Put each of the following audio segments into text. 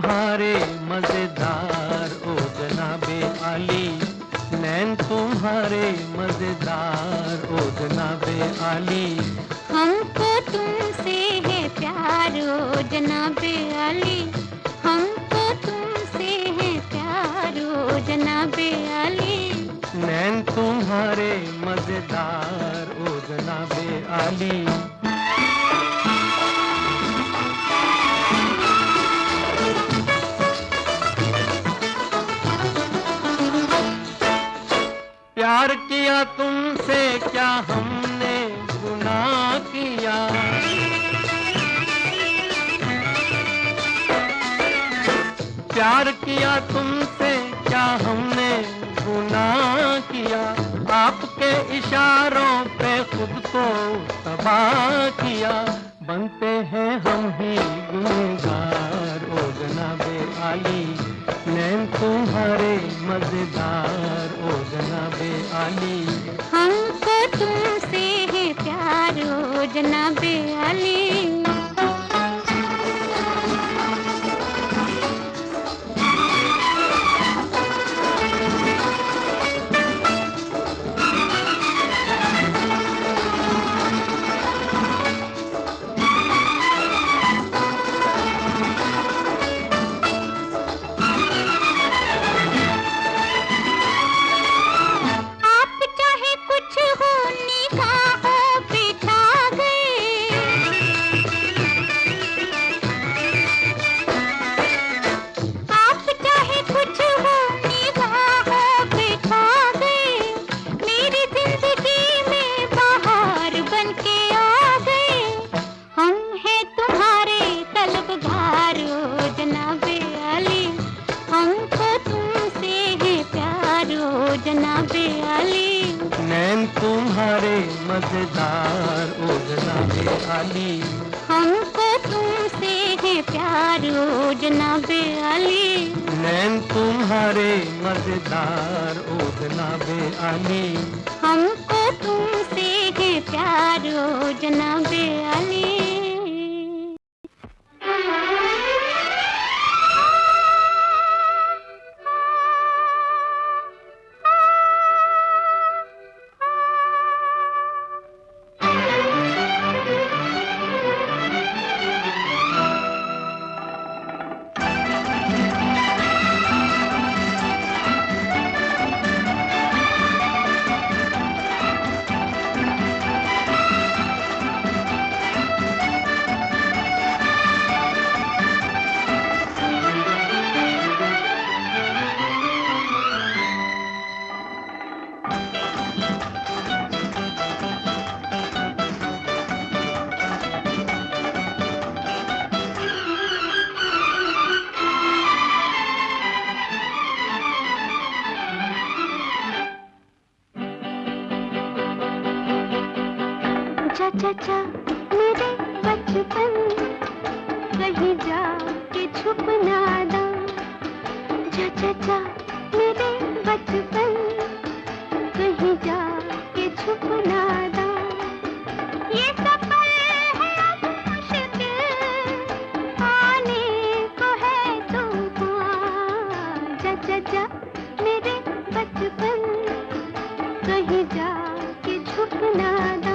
तुम्हारे मजेदार ओ जनाबे आली, नैन तुम्हारे मजेदार ओ जनाबे आली। हमको तुमसे है प्यार ओ जनाबे आली, हमको तुमसे है प्यार ओ जनाबे आली। नैन तुम्हारे मजेदार ओ जनाबे आली। प्यार किया तुमसे क्या हमने गुनाह किया, प्यार किया तुमसे क्या हमने गुनाह किया। आपके इशारों पे खुद को तबाह किया, बनते हैं हम ही गुनहगार ओ जनाबे आली। नैन तुम्हारे मजेदार ओ जनाबे आली। हमको तुमसे है प्यार ओ जनाबे आली। जनाबे आली, नैन तुम्हारे मजेदार ओ जनाबे आली। हमको तुमसे है प्यार ओ जनाबे आली। नैन तुम्हारे मजेदार ओ जनाबे आली। हमको तुमसे है प्यार ओ जनाबे आली। चाचा मेरे बचपन कहीं जा के छुप ना दा। चाचा मेरे बचपन कहीं जा के छुप ना दा। ये सफर है अब मुश्किल आने को है तूफान। चाचा मेरे बचपन कहीं जा के छुप ना दा।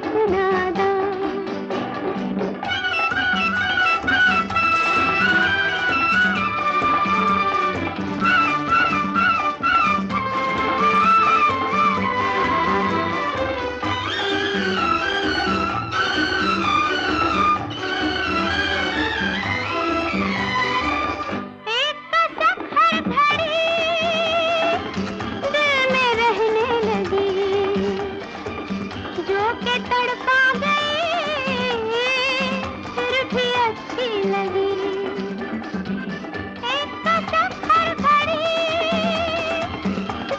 छुप नादा। एक कसक हर घड़ी दिल में रहने लगी, जो के तड़पा गई फिर भी अच्छी लगी। एक कसक हर घड़ी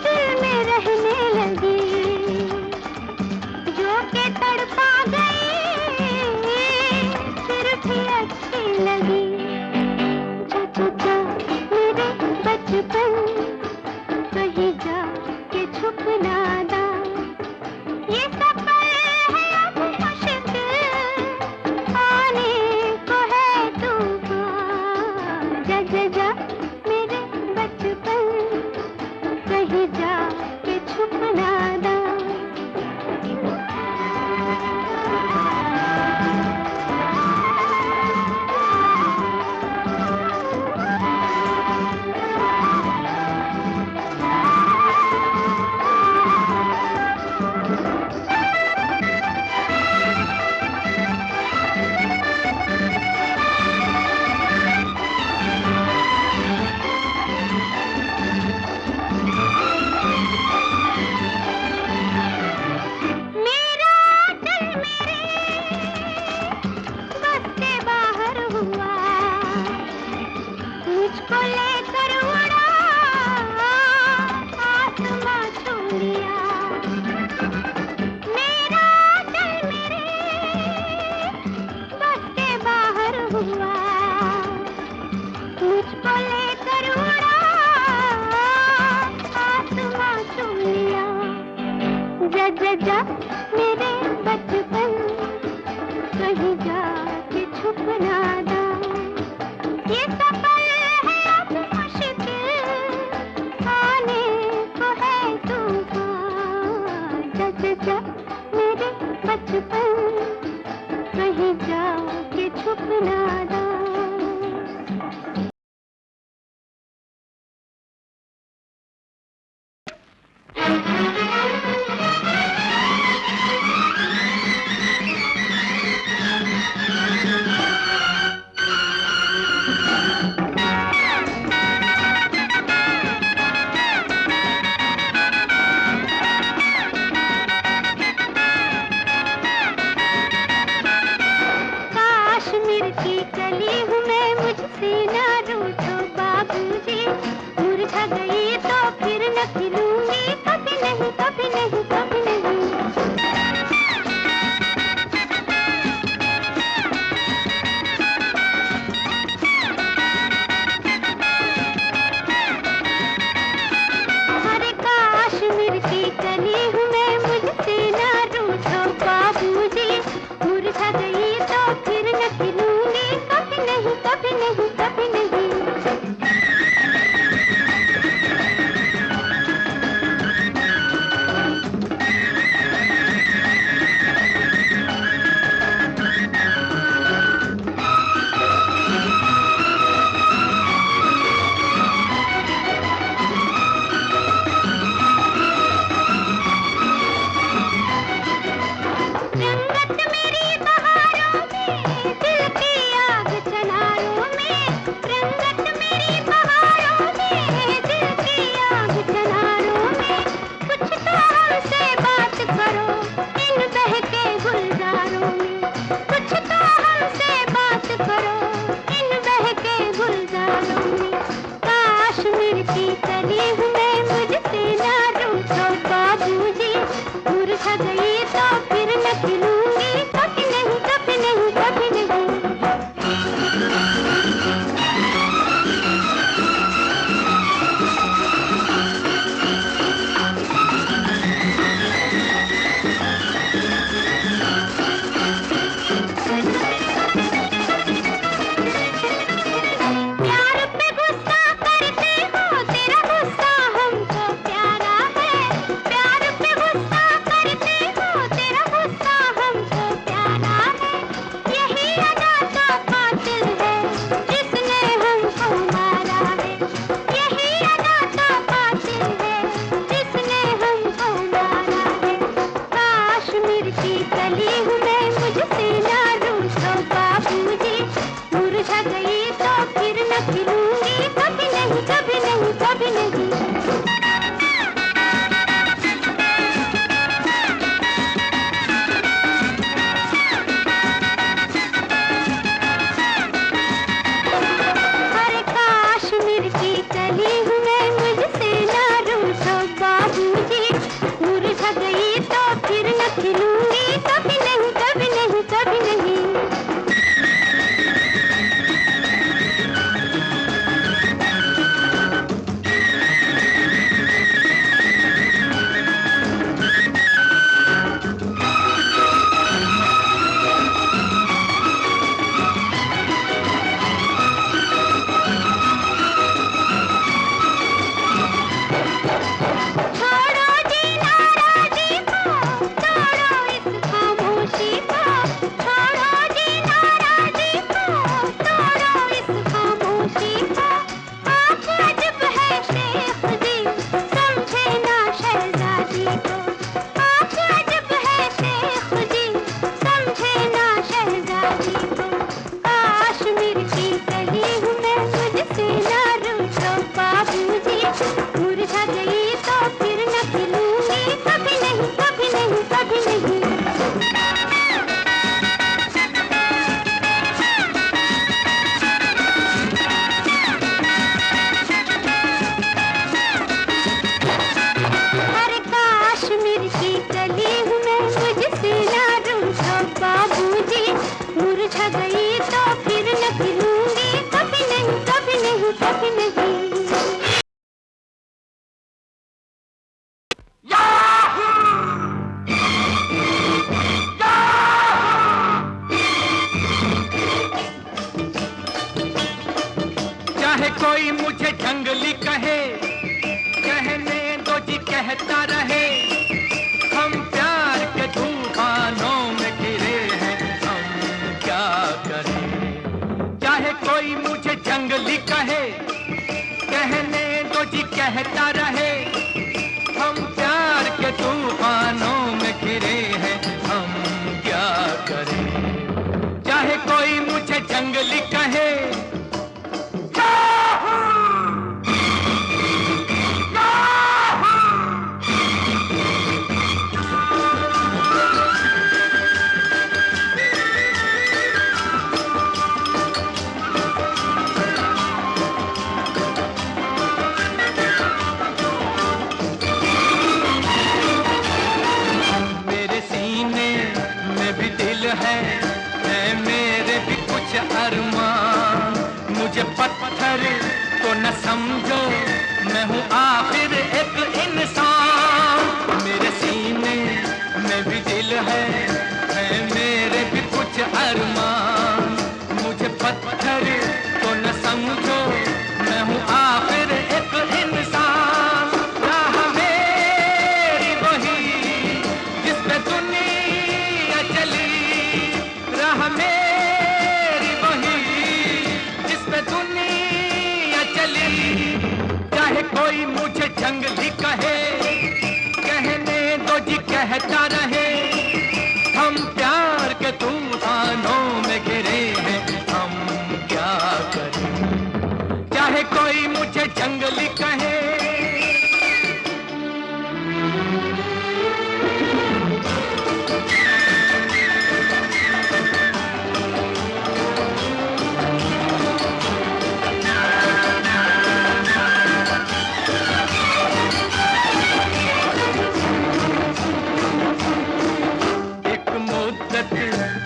दिल में रहने लगी, जो के तड़पा गई फिर भी अच्छी लगी। जा जा जा मेरे बचपन, कहीं जा के छुप नादा। ये सफर है अब मुश्किल, आने को है तूफान। जा जा जा मेरे बचपन, कहीं जा के छुप नादा। जंगली कहे, कहने दो जी कहता रहे। हम प्यार के तूफानों में घिरे हैं, हम क्या करें। चाहे कोई मुझे जंगली कहे, है मेरे भी कुछ अरमान। मुझे पत्थर तो न समझो, मैं हूँ आखिर एक इंसान। मेरे सीने में भी दिल है मेरे भी कुछ अरमान। मुझे पत्थर तो न समझो, मैं हूँ आखिर एक इंसान। राह मेरी वही जिस पे दुनिया चली, मेरी वही जिस पे दुनिया चली। चाहे कोई मुझे जंगली कहे, कहने दो जी कहता रहे। हम प्यार के तूफानों में घिरे हैं, हम क्या करें। चाहे कोई मुझे जंगली कहे,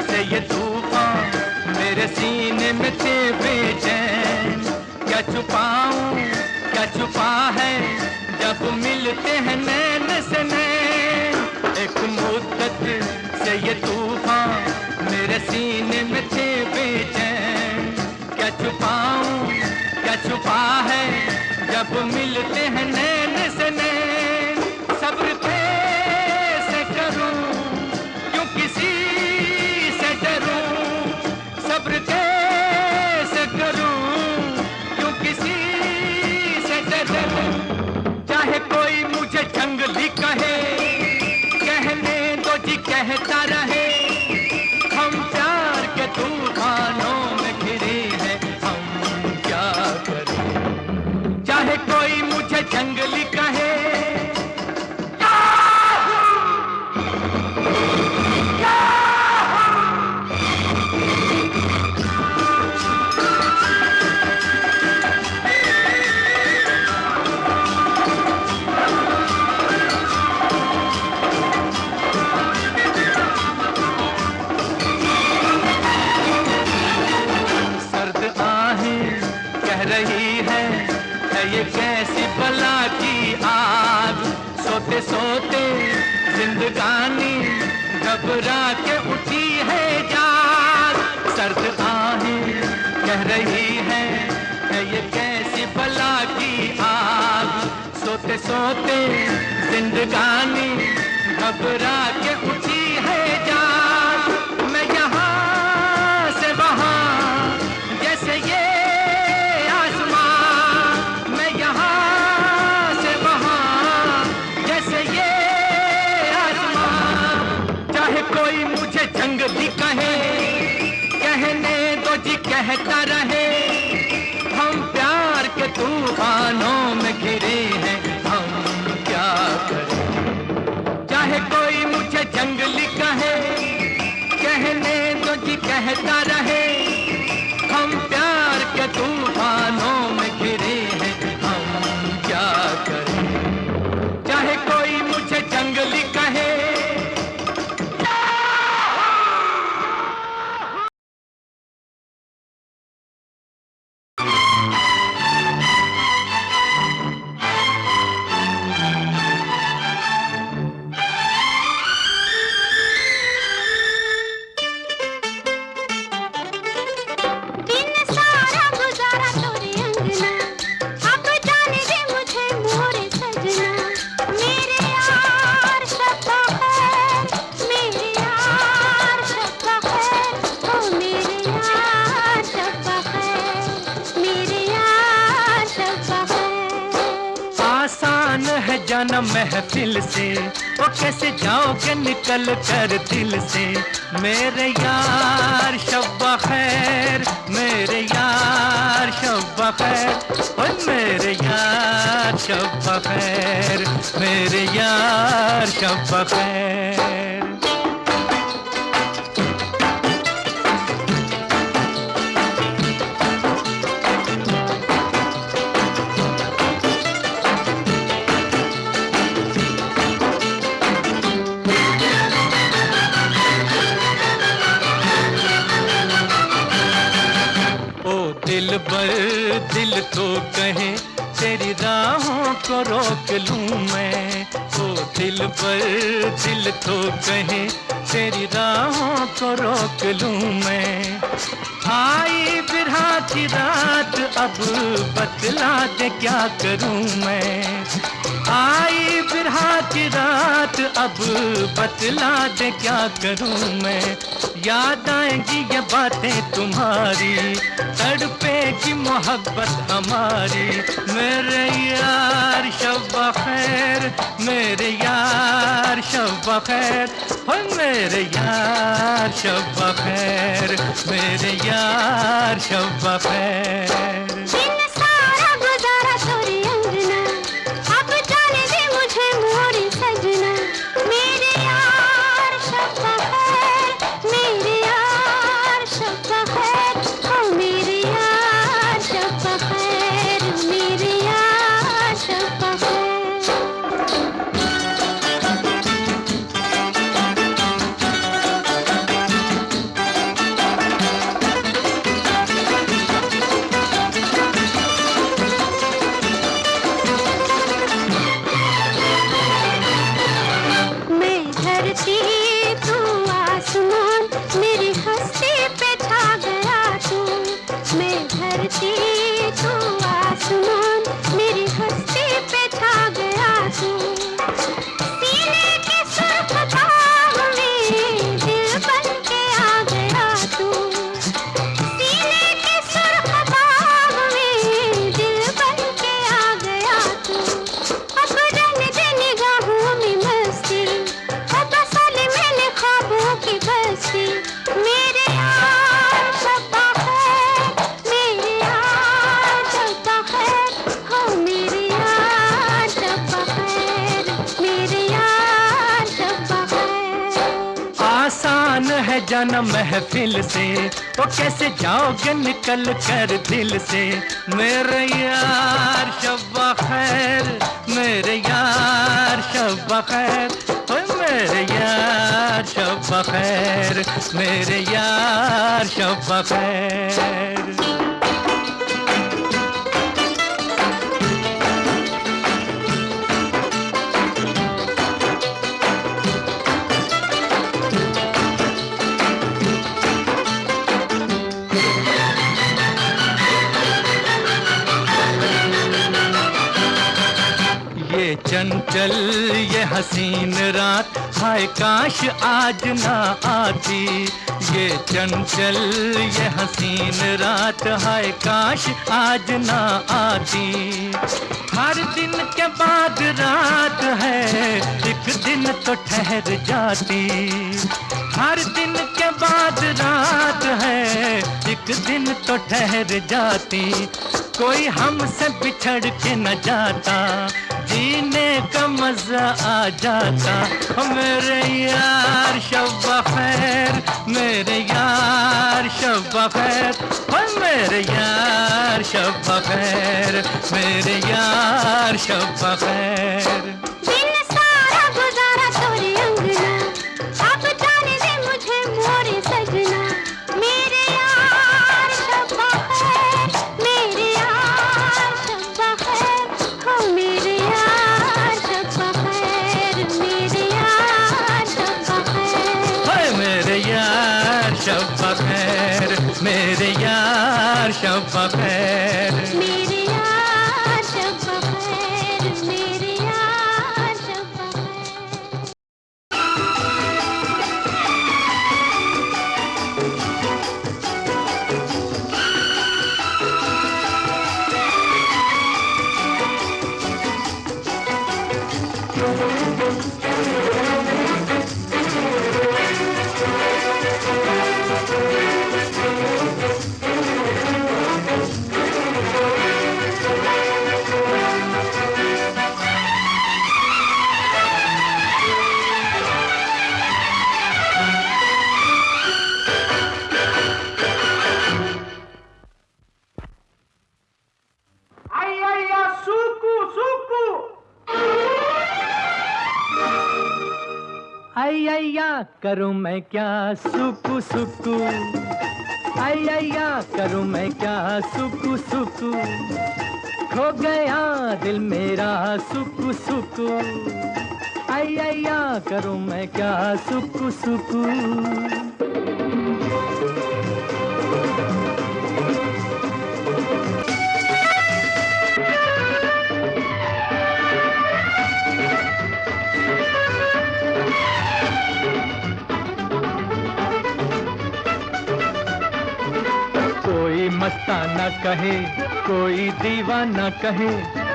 से ये तूफान मेरे सीने में थे बेचैन। क्या छुपाऊं क्या छुपा है जब मिलते हैं नैन से नैन। एक मुद्दत से ये तूफान मेरे सीने में थे बेचैन। क्या छुपाऊं क्या छुपा है जब मिलते हैं नैन से नैन। सब्र कैसे करूं क्यों किसी से डरूं। सब्र कैसे करूं क्यों किसी से डरूं। चाहे कोई मुझे जंगली कहे, कहने दो जी कहता रहे। हम प्यार के तूफानों में घिरे हैं, हम क्या करें। चाहे कोई मुझे जंगली कहे, रही है ये कैसी बला की आग। सोते सोते जिंदगानी घबरा के उठी है जाग। सर्द आहें कह रही है ये कैसी बला की आग। सोते सोते जिंदगानी घबरा के उठी है जाग। मैं यहाँ से वहाँ जैसे ये जंगली कहे, कहने दो जी कहता रहे। हम प्यार के तूफानों में घिरे हैं, हम क्या करें। चाहे कोई मुझे जंगली कहे, कहने दो जी कहता रहे। हम प्यार के तूफानों में घिरे हैं, हम क्या करें। चाहे कोई मुझे जंगली कहे। जाना महफिल से, वो कैसे जाओगे निकल कर दिल से। मेरे यार शब्बा खैर, मेरे यार शब्बा खैर, ओए मेरे यार शब्बा खैर, मेरे यार शब्बा खैर। दिल बर दिल तो कहे तेरी राहों को रोक लूं मैं। ओ दिल पर दिल तो कहे तेरी राहों को रोक लूं मैं। आई बिरहा की रात अब बतला दे क्या करूं मैं। आई बिरहा की रात अब बतला दे क्या करूं मैं। याद आएंगी ये बातें तुम्हारी, तड़पेगी मोहब्बत हमारी। मेरे यार शब्बा खैर, मेरे यार शब्बा खैर, हो मेरे यार शब्बा खैर, मेरे यार शब्बा खैर। दिन सारा गुजारा तोरी अंगना, अब जाने दे मुझे मोरी सजना। मेरे यार शब्बा खैर, मेरे यार शब्बा खैर, ओ मेरे यार शब्बा खैर, मेरे यार शब्बा खैर। तू आसमान, मेरी हस्ती पे छा गया तू। मैं धरती तू आसमान, मेरी हस्ती पे छा गया तू। सीने के सुर्ख दाग में दिल बन के आ गया तू। सीने के सुर्ख दाग में दिल बन के आ गया तू। अब रंग दे निगाहों में मस्ती, की बस्ती। मेरे यार शब्बा खैर, मेरे यार शब्बा खैर, हो मेरे यार शब्बा खैर, मेरे यार शब्बा खैर। आसान है जाना महफिल से, वो कैसे जाओगे निकल कर दिल से। मेरे यार शब्बा खैर, मेरे यार शब्बा खैर, मेरे यार शब्बा खैर, मेरे यार शब्बा खैर। ये चंचल ये हसीन रात, हाय काश आज ना आती। ये चंचल ये हसीन रात, हाय काश आज ना आती। हर दिन के बाद रात है, एक दिन तो ठहर जाती। हर दिन के बाद रात है, एक दिन तो ठहर जाती। कोई हमसे बिछड़ के न जाता, जीने का मजा आ जाता। मेरे यार शब्बा खैर, मेरे यार शब्बा खैर, मेरे यार शब्बा खैर, मेरे यार शब्बा खैर। दिन सारा गुजारा तोरी अंगना, अब जाने दे मुझे मोरे सजना। मेरे यार शब्बा खैर, मेरे यार शब्बा खैर, हो मेरे यार शब्बा खैर, मेरे यार शब्बा खैर। मेरे यार शब्बा खैर, मेरे यार शब्बा खैर, मेरे यार शब्बा खैर, मेरे यार शब्बा खैर। करूं मैं क्या सुकु सुकु, आया करूं मैं क्या सुकु सुकु, खो गया दिल मेरा सुकु सुकु, आया करूं मैं क्या सुकु सुकु। कोई मस्ताना कहे, कोई दीवाना कहे,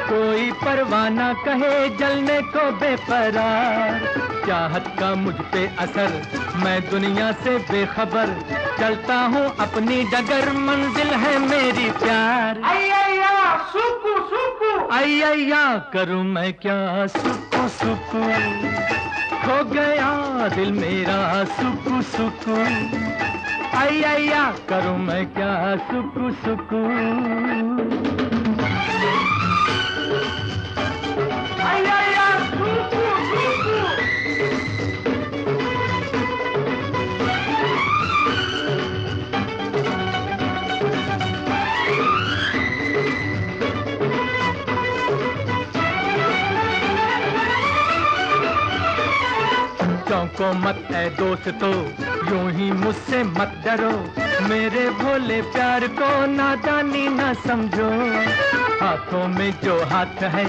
कोई परवाना कहे जलने को बेपरार। चाहत का मुझ पे असर, मैं दुनिया से बेखबर, चलता हूँ अपनी डगर, मंजिल है मेरी प्यार। अय्या सुकु सुकु, अय्या करूँ मैं क्या सुकु सुकु, खो गया दिल मेरा सुकु सुकु, अय्या करूँ मैं क्या सुकु सुकु। अय्या सुकु सुकु, चौंको मत ऐ दोस्तों, यूं ही मुझसे मत डरो, मेरे भोले प्यार को नादानी ना समझो। हाथों में जो हाथ है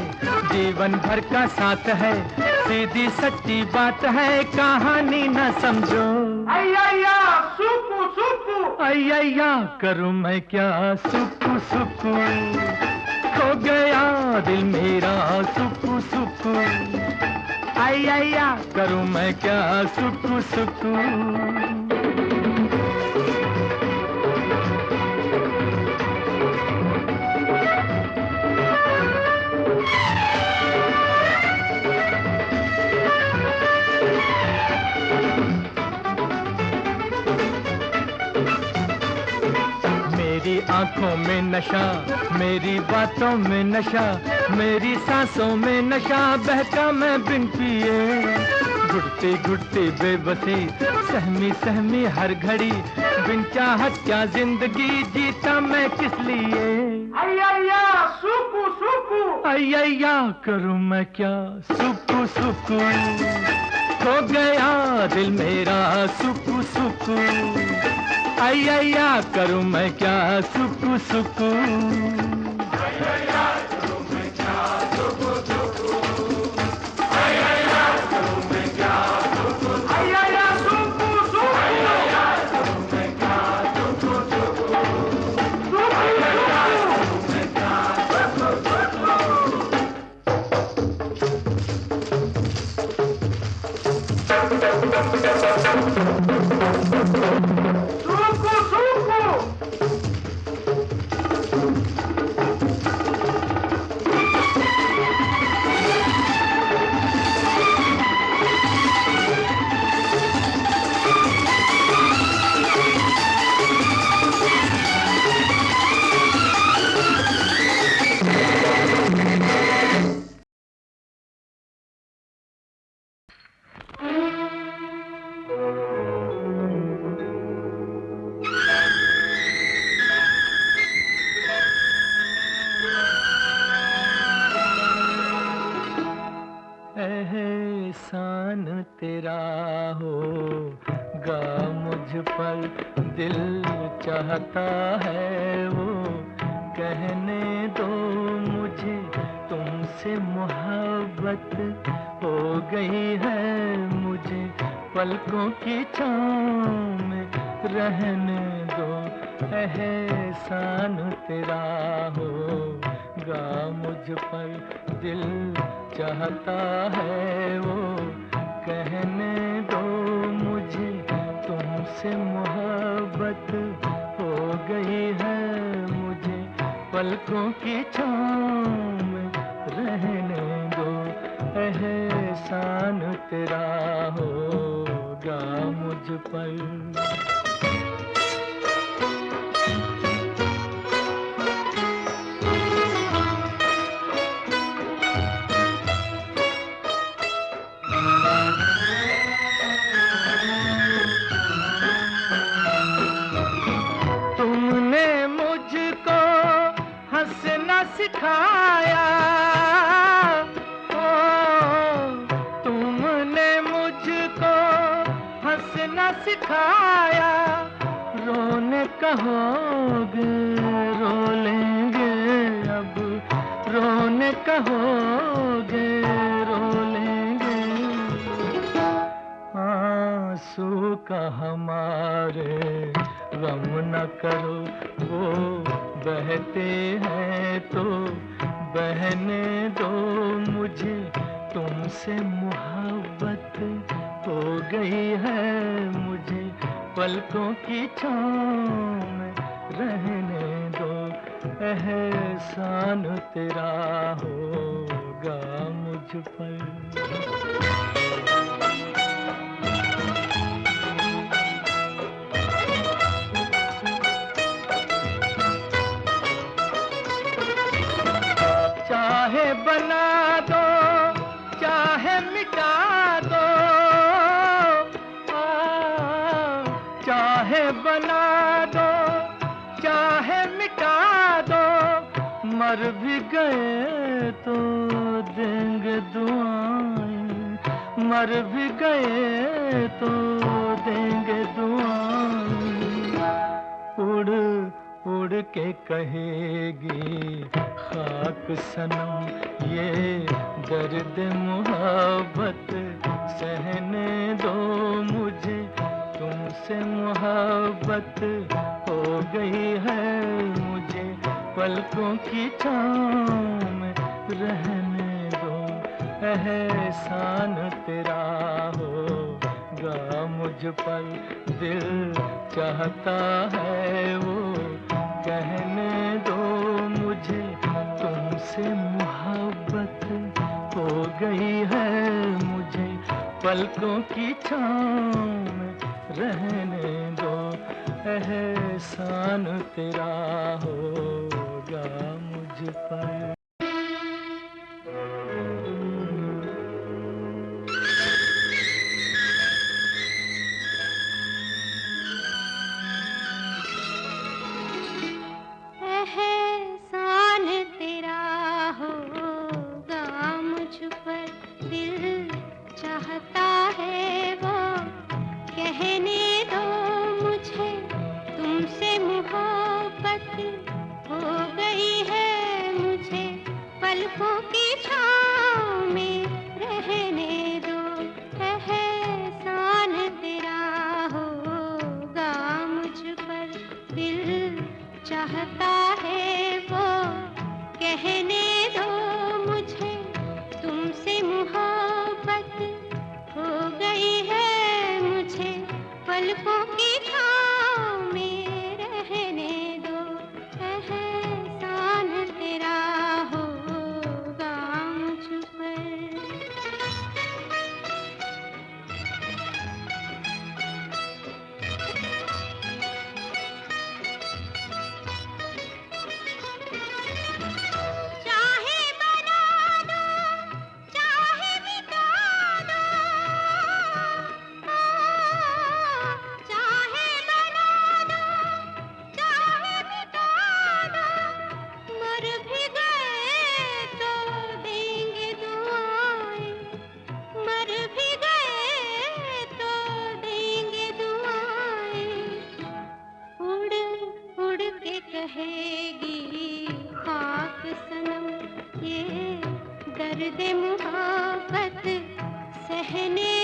जीवन भर का साथ है, सीधी सच्ची बात है कहानी ना समझो। अय्या सुकु सुकु, अय्या करूँ मैं क्या सुकु सुकु, खो गया दिल मेरा सुकु सुकु, अय्या करूँ मैं क्या सुकु सुकु। मेरी आंखों में नशा, मेरी बातों में नशा, मेरी सांसों में नशा, बहका मैं बिन पिए। घुटती घुटती बेबसी, सहमी सहमी हर घड़ी, बिन चाहत क्या जिंदगी जीता मैं किस लिए। अय्या सुकु सुकु, अय्या करूँ मैं क्या सुकु सुकु, खो गया दिल मेरा सुकु सुकु, अय्या करूँ मैं क्या सुकु सुकु। एहसान तेरा होगा मुझ पर, दिल चाहता है वो कहने दो मुझे, तुमसे मोहब्बत हो गई है मुझे, पलकों की छाँव में रहने दो। एहसान तेरा होगा मुझ पर, दिल चाहता है वो कहने दो मुझे, तुमसे मोहब्बत हो गई है मुझे, पलकों की छाँव में रहने दो। एहसान तेरा होगा मुझ पर। सिखाया, तुमने मुझको हंसना सिखाया। रोने कहोगे रो लेंगे अब, रोने कहोगे रो लेंगे। आंसू का हमारे गम न करो, वो बहते हैं तो बहने दो। मुझे तुमसे मोहब्बत हो गई है, मुझे पलकों की छाँव में रहने दो। एहसान तेरा होगा मुझ पर। चाहे बना दो चाहे मिटा दो, चाहे बना दो चाहे मिटा दो। मर भी गए तो देंगे दुआएं, मर भी गए तो देंगे दुआएं। उड़ उड़ के कहेगी खाक सनम, ये दर्द मोहब्बत सहने दो। मुझे तुमसे मोहब्बत हो गई है, मुझे पलकों की छाँव में रहने दो। एहसान तेरा होगा मुझ पर, दिल चाहता है वो कहने दो। मुझे तुमसे मोहब्बत हो गई है, मुझे पलकों की छाँव में रहने दो। एहसान तेरा होगा मुझ पर। एहसान तेरा होगा मुझ पर, दिल चाहता है वो कहने दो। मुझे तुमसे मोहब्बत हो गई है, मुझे पलकों की छाँव में रहने दो। एहसान तेरा होगा मुझ पर, दिल चाहता है वो कहने दो। मुझे तुमसे मोहब्बत हो गई है, मुझे पलकों की छाँव में रहने दो। एहसान तेरा होगा मुझ पर। चाहे बना दो चाहे मिटा दो, चाहे बना दो चाहे मिटा दो। मर भी गए तो देंगे दुआएं, मर भी गए तो देंगे दुआएं। उड़ उड़ के कहेगी खाक सनम, ये दर्द मोहब्बत सहने